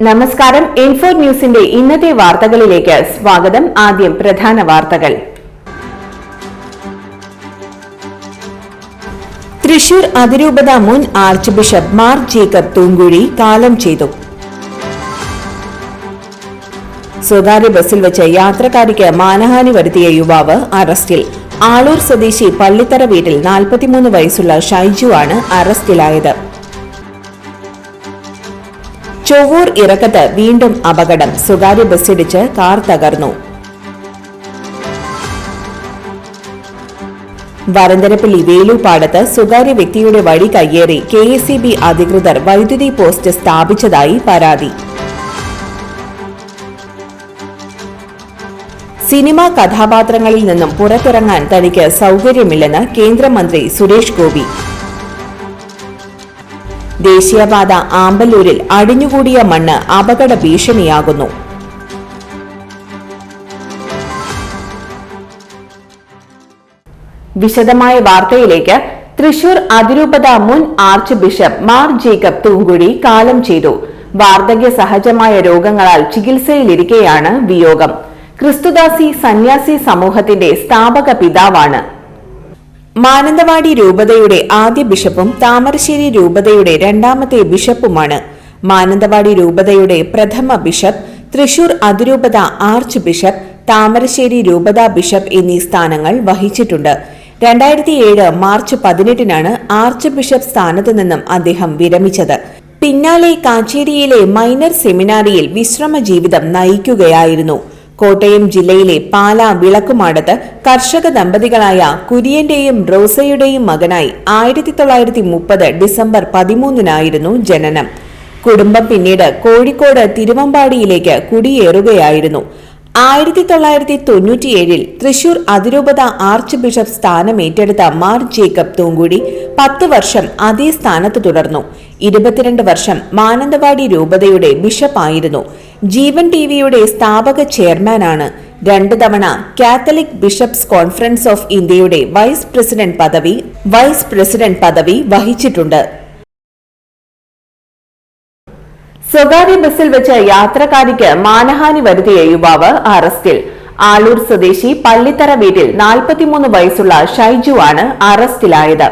നമസ്കാരം. ഇൻഫോ ന്യൂസിന്റെ ഇന്നത്തെ വാർത്തകളിലേക്ക് സ്വാഗതം. ആദ്യം പ്രധാന വാർത്തകൾ. തൃശൂർ അതിരൂപത മുൻ arch bishop Mar Jacob Thoomkuzhy കാലം ചെയ്തു. സ്വകാര്യ ബസിൽ വെച്ച് യാത്രക്കാരിക്ക് മാനഹാനി വരുത്തിയ യുവാവ് അറസ്റ്റിൽ. ആളൂർ സ്വദേശി പള്ളിത്തറ വീട്ടിൽ 43 വയസ്സുള്ള ഷൈജു ആണ് അറസ്റ്റിലായത്. ചൊവ്വൂർ ഇറക്കത്ത് വീണ്ടും അപകടം. സ്വകാര്യ ബസ്സിടിച്ച് കാർ തകർന്നു. വരന്തരപ്പള്ളി വേലൂപ്പാടത്ത് സ്വകാര്യ വ്യക്തിയുടെ വഴി കയ്യേറി KSEB അധികൃതർ വൈദ്യുതി പോസ്റ്റ് സ്ഥാപിച്ചതായി പരാതി. സിനിമാ കഥാപാത്രങ്ങളിൽ നിന്നും പുറത്തിറങ്ങാൻ തനിക്ക് സൗകര്യമില്ലെന്ന് കേന്ദ്രമന്ത്രി സുരേഷ് ഗോപി. ദേശീയപാത ആമ്പല്ലൂരിൽ അടിഞ്ഞുകൂടിയ മണ്ണ് അപകട ഭീഷണിയാകുന്നു. വിശദമായ വാർത്തയിലേക്ക്. തൃശൂർ അതിരൂപത മുൻ arch bishop Mar Jacob Thoomkuzhy കാലം ചെയ്തു. വാർദ്ധക്യ സഹജമായ രോഗങ്ങളാൽ ചികിത്സയിലിരിക്കെയാണ് വിയോഗം. ക്രിസ്തുദാസി സന്യാസി സമൂഹത്തിന്റെ സ്ഥാപക പിതാവാണ്. മാനന്തവാടി രൂപതയുടെ ആദ്യ ബിഷപ്പും താമരശ്ശേരി രൂപതയുടെ രണ്ടാമത്തെ ബിഷപ്പുമാണ്. മാനന്തവാടി രൂപതയുടെ പ്രഥമ ബിഷപ്പ്, തൃശൂർ അതിരൂപത ആർച്ച് ബിഷപ്പ്, താമരശ്ശേരി രൂപത ബിഷപ്പ് എന്നീ സ്ഥാനങ്ങൾ വഹിച്ചിട്ടുണ്ട്. 2007 മാർച്ച് 18-നാണ് ആർച്ച് ബിഷപ്പ് സ്ഥാനത്ത് നിന്നും അദ്ദേഹം വിരമിച്ചത്. പിന്നാലെ കാച്ചേരിയിലെ മൈനർ സെമിനാരിയിൽ വിശ്രമ ജീവിതം നയിക്കുകയായിരുന്നു. കോട്ടയം ജില്ലയിലെ പാലാ വിളക്കുമാടത്ത് കർഷക ദമ്പതികളായ കുര്യന്റെയും റോസയുടെയും മകനായി 1930 ഡിസംബർ 13-നായിരുന്നു ജനനം. കുടുംബം പിന്നീട് കോഴിക്കോട് തിരുവമ്പാടിയിലേക്ക് കുടിയേറുകയായിരുന്നു. 1997-ൽ തൃശൂർ അതിരൂപത ആർച്ച് ബിഷപ്പ് സ്ഥാനമേറ്റെടുത്ത മാർ ജേക്കബ് തൂങ്കുഴി 10 വർഷം അതേ സ്ഥാനത്ത് തുടർന്നു. 22 വർഷം മാനന്തവാടി രൂപതയുടെ ബിഷപ്പായിരുന്നു. ജീവൻ ടിവിയുടെ സ്ഥാപക ചെയർമാനാണ്. 2 തവണ കാത്തലിക് ബിഷപ്സ് കോൺഫറൻസ് ഓഫ് ഇന്ത്യയുടെ വൈസ് പ്രസിഡന്റ് പദവി വഹിച്ചിട്ടുണ്ട്. സ്വകാര്യ ബസ്സിൽ വെച്ച് യാത്രക്കാരിക്ക് മാനഹാനി വരുത്തിയ യുവാവ് അറസ്റ്റിൽ. ആളൂർ സ്വദേശി പള്ളിത്തറ വീട്ടിൽ 43 വയസ്സുള്ള ഷൈജു ആണ് അറസ്റ്റിലായത്.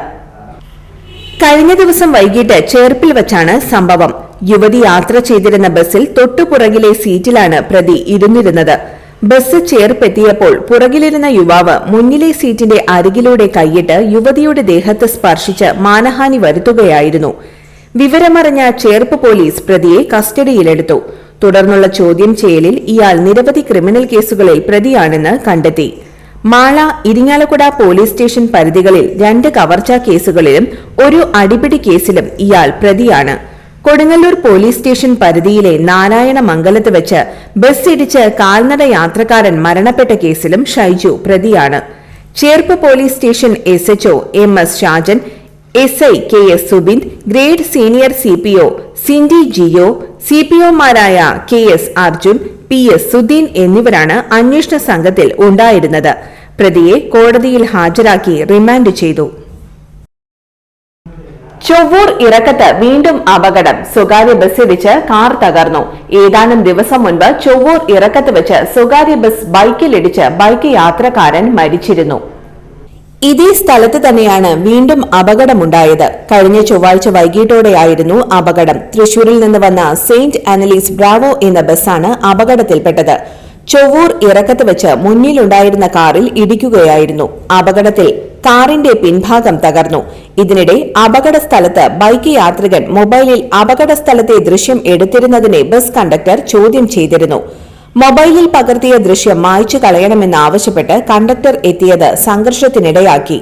കഴിഞ്ഞ ദിവസം വൈകിട്ട് ചേർപ്പിൽ വച്ചാണ് സംഭവം. യുവതി യാത്ര ചെയ്തിരുന്ന ബസ്സിൽ തൊട്ടുപുറകിലെ സീറ്റിലാണ് പ്രതി ഇരുന്നിരുന്നത്. ബസ് ചേർപ്പെത്തിയപ്പോൾ പുറകിലിരുന്ന യുവാവ് മുന്നിലെ സീറ്റിന്റെ അരികിലൂടെ കൈയിട്ട് യുവതിയുടെ ദേഹത്ത് സ്പർശിച്ച് മാനഹാനി വരുത്തുകയായിരുന്നു. വിവരമറിഞ്ഞ ചേർപ്പ് പോലീസ് പ്രതിയെ കസ്റ്റഡിയിലെടുത്തു. തുടർന്നുള്ള ചോദ്യം ചെയ്യലിൽ ഇയാൾ നിരവധി ക്രിമിനൽ കേസുകളിൽ പ്രതിയാണെന്ന് കണ്ടെത്തി. മാള, ഇരിങ്ങാലക്കുട പോലീസ് സ്റ്റേഷൻ പരിധികളിൽ 2 കവർച്ചാ കേസുകളിലും 1 അടിപിടി കേസിലും ഇയാൾ പ്രതിയാണ്. കൊടുങ്ങല്ലൂർ പോലീസ് സ്റ്റേഷൻ പരിധിയിലെ നാരായണമംഗലത്ത് വെച്ച് ബസ് ഇടിച്ച് കാൽനട യാത്രക്കാരൻ മരണപ്പെട്ട കേസിലും ഷൈജു പ്രതിയാണ്. Cherpu police station SHO MS Shajan, SI KS Subind, grade senior CPO Cindy Jio, CPOമാരായ KS അർജുൻ, PS സുധീൻ എന്നിവരാണ് അന്വേഷണ സംഘത്തിൽ ഉണ്ടായിരുന്നത്. പ്രതിയെ കോടതിയിൽ ഹാജരാക്കി റിമാൻഡ് ചെയ്തു. ചൊവ്വൂർ ഇറക്കത്ത് വീണ്ടും അപകടം. സ്വകാര്യ ബസ്സിടിച്ച് കാർ തകർന്നു. ഏതാനും ദിവസം മുൻപ് ചൊവ്വൂർ ഇറക്കത്ത് വെച്ച് സ്വകാര്യ ബസ് ബൈക്കിലിടിച്ച് ബൈക്ക് യാത്രക്കാരൻ മരിച്ചിരുന്നു. ഇതേ സ്ഥലത്ത് തന്നെയാണ് വീണ്ടും അപകടമുണ്ടായത്. കഴിഞ്ഞ ചൊവ്വാഴ്ച വൈകിട്ടോടെയായിരുന്നു അപകടം. തൃശൂരിൽ നിന്ന് വന്ന സെയിന്റ് ആനലീസ് ബ്രാവോ എന്ന ബസ്സാണ് അപകടത്തിൽപ്പെട്ടത്. ചൊവ്വൂർ ഇറക്കത്ത് വെച്ച് മുന്നിലുണ്ടായിരുന്ന കാറിൽ ഇടിക്കുകയായിരുന്നു. അപകടത്തിൽ കാറിന്റെ പിൻഭാഗം തകർന്നു. ഇതിനിടെ അപകട സ്ഥലത്ത് ബൈക്ക് യാത്രികൻ മൊബൈലിൽ അപകട സ്ഥലത്തെ ദൃശ്യം എടുത്തിരുന്നതിനെ ബസ് കണ്ടക്ടർ ചോദ്യം ചെയ്തിരുന്നു. മൊബൈലിൽ പകർത്തിയ ദൃശ്യം മായ്ച്ചു കളയണമെന്നാവശ്യപ്പെട്ട് കണ്ടക്ടർ എത്തിയത് സംഘർഷത്തിനിടയാക്കി.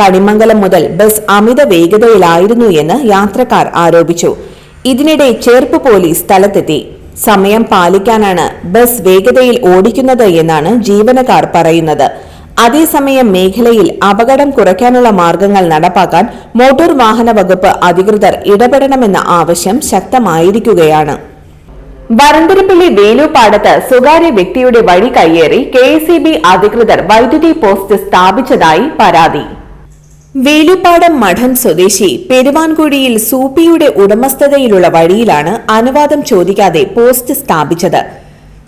കണിമംഗലം മുതൽ ബസ് അമിത വേഗതയിലായിരുന്നു എന്ന് യാത്രക്കാർ ആരോപിച്ചു. ഇതിനിടെ ചേർപ്പ് പോലീസ് സ്ഥലത്തെത്തി. സമയം പാലിക്കാനാണ് ബസ് വേഗതയിൽ ഓടിക്കുന്നത് എന്നാണ് ജീവനക്കാർ പറയുന്നത്. അതേസമയം മേഖലയിൽ അപകടം കുറയ്ക്കാനുള്ള മാർഗങ്ങൾ നടപ്പാക്കാൻ മോട്ടോർ വാഹന വകുപ്പ് അധികൃതർ ഇടപെടണമെന്ന ആവശ്യം ശക്തമായിരിക്കുകയാണ്. വരന്തരപ്പള്ളി വേലൂപ്പാടത്ത് സ്വകാര്യ വ്യക്തിയുടെ വഴി കയ്യേറി KSEB അധികൃതർ വൈദ്യുതി പോസ്റ്റ് സ്ഥാപിച്ചതായി പരാതി. വേലുപ്പാടം മഠം സ്വദേശി പെരുവാൻകുഴിയിൽ സൂപ്പിയുടെ ഉടമസ്ഥതയിലുള്ള വഴിയിലാണ് അനുവാദം ചോദിക്കാതെ പോസ്റ്റ് സ്ഥാപിച്ചത്.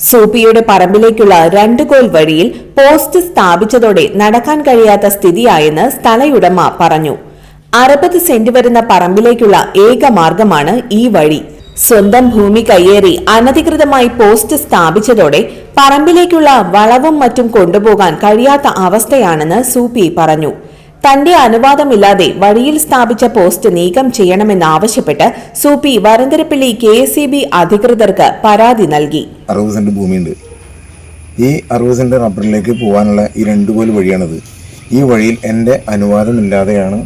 സൂപ്പിയുടെ പറമ്പിലേക്കുള്ള 2 കോൽ വഴിയിൽ പോസ്റ്റ് സ്ഥാപിച്ചതോടെ നടക്കാൻ കഴിയാത്ത സ്ഥിതിയായെന്ന് സ്ഥലയുടമ പറഞ്ഞു. 60 സെന്റ് വരുന്ന പറമ്പിലേക്കുള്ള ഏക മാർഗമാണ് ഈ വഴി. സ്വന്തം ഭൂമി കയ്യേറി അനധികൃതമായി പോസ്റ്റ് സ്ഥാപിച്ചതോടെ പറമ്പിലേക്കുള്ള വളവും മറ്റും കൊണ്ടുപോകാൻ കഴിയാത്ത അവസ്ഥയാണെന്ന് സൂപ്പി പറഞ്ഞു. തന്റെ അനുവാദമില്ലാതെ വഴിയിൽ സ്ഥാപിച്ച പോസ്റ്റ് നീക്കം ചെയ്യണമെന്നാവശ്യപ്പെട്ട് സൂപ്പി വരന്തരപ്പള്ളി KSEB അധികൃതർക്ക് പരാതി നൽകി. 60 സെന്റ് ഭൂമിയുണ്ട്. ഈ 60 സെന്റ് റബ്ബറിലേക്ക് പോകാനുള്ള ഈ 2 കോൽ വഴിയാണിത്. ഈ വഴിയിൽ എൻ്റെ അനുവാദമില്ലാതെയാണ്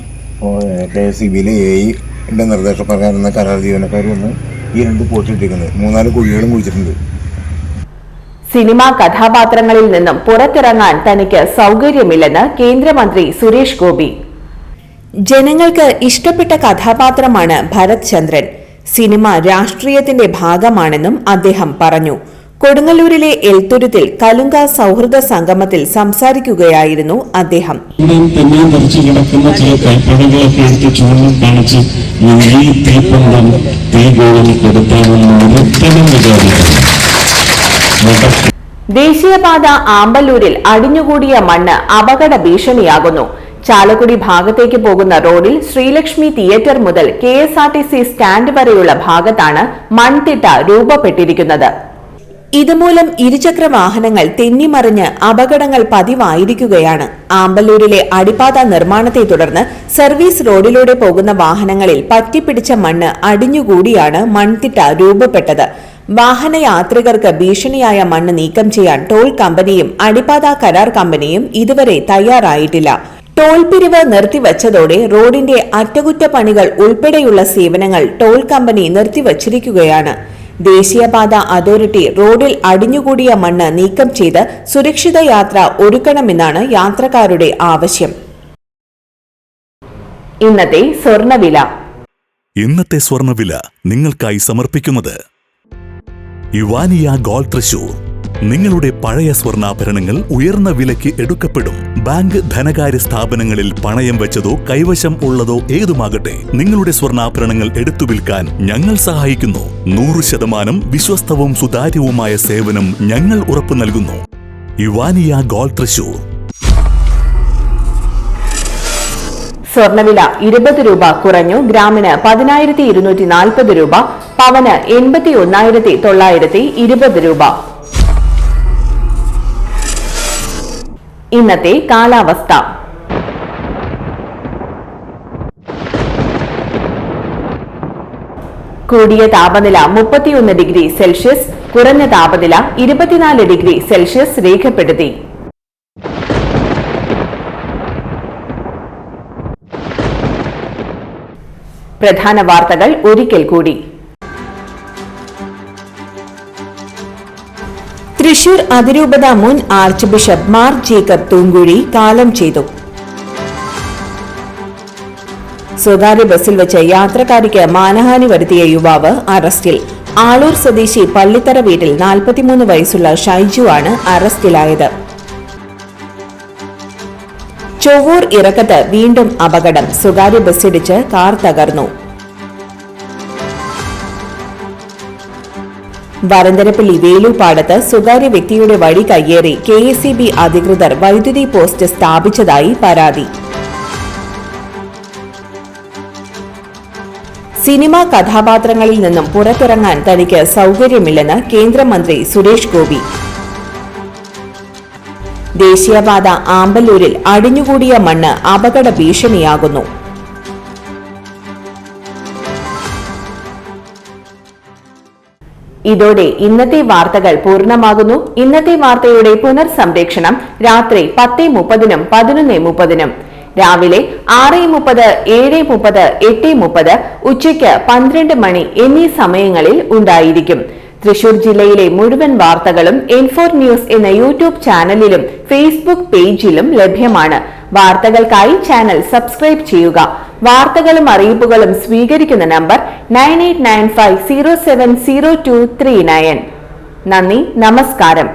KSEBയിലെ AEയുടെ നിർദ്ദേശപ്രകാരം എന്ന കരാർ ജീവനക്കാർ വന്ന് ഈ 2 പോസ്റ്റ് ഇട്ടിരിക്കുന്നത്. 3-4 കുഴികളും കുഴിച്ചിട്ടുണ്ട്. സിനിമാ കഥാപാത്രങ്ങളിൽ നിന്നും പുറത്തിറങ്ങാൻ തനിക്ക് സൗകര്യമില്ലെന്ന് കേന്ദ്രമന്ത്രി സുരേഷ് ഗോപി. ജനങ്ങൾക്ക് ഇഷ്ടപ്പെട്ട കഥാപാത്രമാണ് ഭരത് ചന്ദ്രൻ. സിനിമ രാഷ്ട്രീയത്തിന്റെ ഭാഗമാണെന്നും അദ്ദേഹം പറഞ്ഞു. കൊടുങ്ങല്ലൂരിലെ എൽത്തുരുത്തിൽ കലുങ്ക സൗഹൃദ സംഗമത്തിൽ സംസാരിക്കുകയായിരുന്നു അദ്ദേഹം. ദേശീയപാത ആമ്പല്ലൂരിൽ അടിഞ്ഞുകൂടിയ മണ്ണ് അപകട ഭീഷണിയാകുന്നു. ചാലക്കുടി ഭാഗത്തേക്ക് പോകുന്ന റോഡിൽ ശ്രീലക്ഷ്മി തിയേറ്റർ മുതൽ KSRTC സ്റ്റാൻഡ് വരെയുള്ള ഭാഗത്താണ് മൺതിട്ട രൂപപ്പെട്ടിരിക്കുന്നത്. ഇതുമൂലം ഇരുചക്ര വാഹനങ്ങൾ തെന്നിമറിഞ്ഞ് അപകടങ്ങൾ പതിവായിരിക്കുകയാണ്. ആമ്പല്ലൂരിലെ അടിപ്പാത നിർമ്മാണത്തെ തുടർന്ന് സർവീസ് റോഡിലൂടെ പോകുന്ന വാഹനങ്ങളിൽ പറ്റിപ്പിടിച്ച മണ്ണ് അടിഞ്ഞുകൂടിയാണ് മൺതിട്ട രൂപപ്പെട്ടത്. വാഹനയാത്രികർക്ക് ഭീഷണിയായ മണ്ണ് നീക്കം ചെയ്യാൻ ടോൾ കമ്പനിയും അടിപ്പാത കരാർ കമ്പനിയും ഇതുവരെ തയ്യാറായിട്ടില്ല. ടോൾ പിരിവ് നിർത്തിവച്ചതോടെ റോഡിന്റെ അറ്റകുറ്റപ്പണികൾ ഉൾപ്പെടെയുള്ള സേവനങ്ങൾ ടോൾ കമ്പനി നിർത്തിവച്ചിരിക്കുകയാണ്. ദേശീയപാത അതോറിറ്റി റോഡിൽ അടിഞ്ഞുകൂടിയ മണ്ണ് നീക്കം ചെയ്ത് സുരക്ഷിത യാത്ര ഒരുക്കണമെന്നാണ് യാത്രക്കാരുടെ ആവശ്യം. ഇന്നത്തെ സ്വർണ്ണവില നിങ്ങൾക്കായി സമർപ്പിക്കുന്നത് ഇവാനിയ ഗോൾഡ് തൃശൂർ. നിങ്ങളുടെ പഴയ സ്വർണ്ണാഭരണങ്ങൾ ഉയർന്ന വിലയ്ക്ക് എടുക്കപ്പെടും. ബാങ്ക്, ധനകാര്യ സ്ഥാപനങ്ങളിൽ പണയം വെച്ചതോ കൈവശം ഉള്ളതോ ഏതുമാകട്ടെ, നിങ്ങളുടെ സ്വർണ്ണാഭരണങ്ങൾ എടുത്തു വിൽക്കാൻ ഞങ്ങൾ സഹായിക്കുന്നു. 100% വിശ്വസ്തവും സുതാര്യവുമായ സേവനം ഞങ്ങൾ ഉറപ്പു നൽകുന്നു. ഇവാനിയ ഗോൾഡ് തൃശൂർ. സ്വർണ്ണവില 20 രൂപ കുറഞ്ഞു. ഗ്രാമിന് 10,240 രൂപ, പവന് 81,920 രൂപ. ഇന്നത്തെ കാലാവസ്ഥ. കൂടിയ താപനില 31 ഡിഗ്രി സെൽഷ്യസ്, കുറഞ്ഞ താപനില 24 ഡിഗ്രി സെൽഷ്യസ് രേഖപ്പെടുത്തി. പ്രധാന വാർത്തകൾ ഒരിക്കൽ കൂടി. തൃശൂർ അതിരൂപത മുൻ arch bishop Mar Jacob Thoomkuzhy കാലം ചെയ്തു. സ്വകാര്യ ബസിൽ വെച്ച് യാത്രക്കാരിക്ക് മാനഹാനി വരുത്തിയ യുവാവ് അറസ്റ്റിൽ. ആളൂർ സ്വദേശി പള്ളിത്തറ വീട്ടിൽ 43 വയസ്സുള്ള ഷൈജു ആണ് അറസ്റ്റിലായത്. ചൊവ്വൂർ ഇറക്കത്ത് വീണ്ടും അപകടം. സ്വകാര്യ ബസ്സിടിച്ച് കാർ തകർന്നു. വരന്തരപ്പള്ളി വേലുപ്പാടത്ത് സ്വകാര്യ വ്യക്തിയുടെ വഴി കയ്യേറി KSEB അധികൃതർ വൈദ്യുതി പോസ്റ്റ് സ്ഥാപിച്ചതായി പരാതി. സിനിമാ കഥാപാത്രങ്ങളിൽ നിന്നും പുറത്തിറങ്ങാൻ തനിക്ക് സൗകര്യമില്ലെന്ന് കേന്ദ്രമന്ത്രി സുരേഷ് ഗോപി. ദേശീയപാത ആമ്പല്ലൂരിൽ അടിഞ്ഞുകൂടിയ മണ്ണ് അപകട ഭീഷണിയാകുന്നു. ഇതോടെ ഇന്നത്തെ വാർത്തകൾ പൂർണ്ണമാകുന്നു. ഇന്നത്തെ വാർത്തയുടെ പുനർസംപ്രേക്ഷണം രാത്രി 10:30-നും 11:30-നും, രാവിലെ 6:30, 7:30, 8:30, ഉച്ചയ്ക്ക് 12 മണി എന്നീ സമയങ്ങളിൽ ഉണ്ടായിരിക്കും. തൃശൂർ ജില്ലയിലെ മുഴുവൻ വാർത്തകളും N4 ന്യൂസ് എന്ന യൂട്യൂബ് ചാനലിലും ഫേസ്ബുക്ക് പേജിലും ലഭ്യമാണ്. വാർത്തകൾക്കായി ചാനൽ സബ്സ്ക്രൈബ് ചെയ്യുക. വാർത്തകളും അറിയിപ്പുകളും സ്വീകരിക്കുന്ന നമ്പർ 9895070239. നന്ദി, നമസ്കാരം.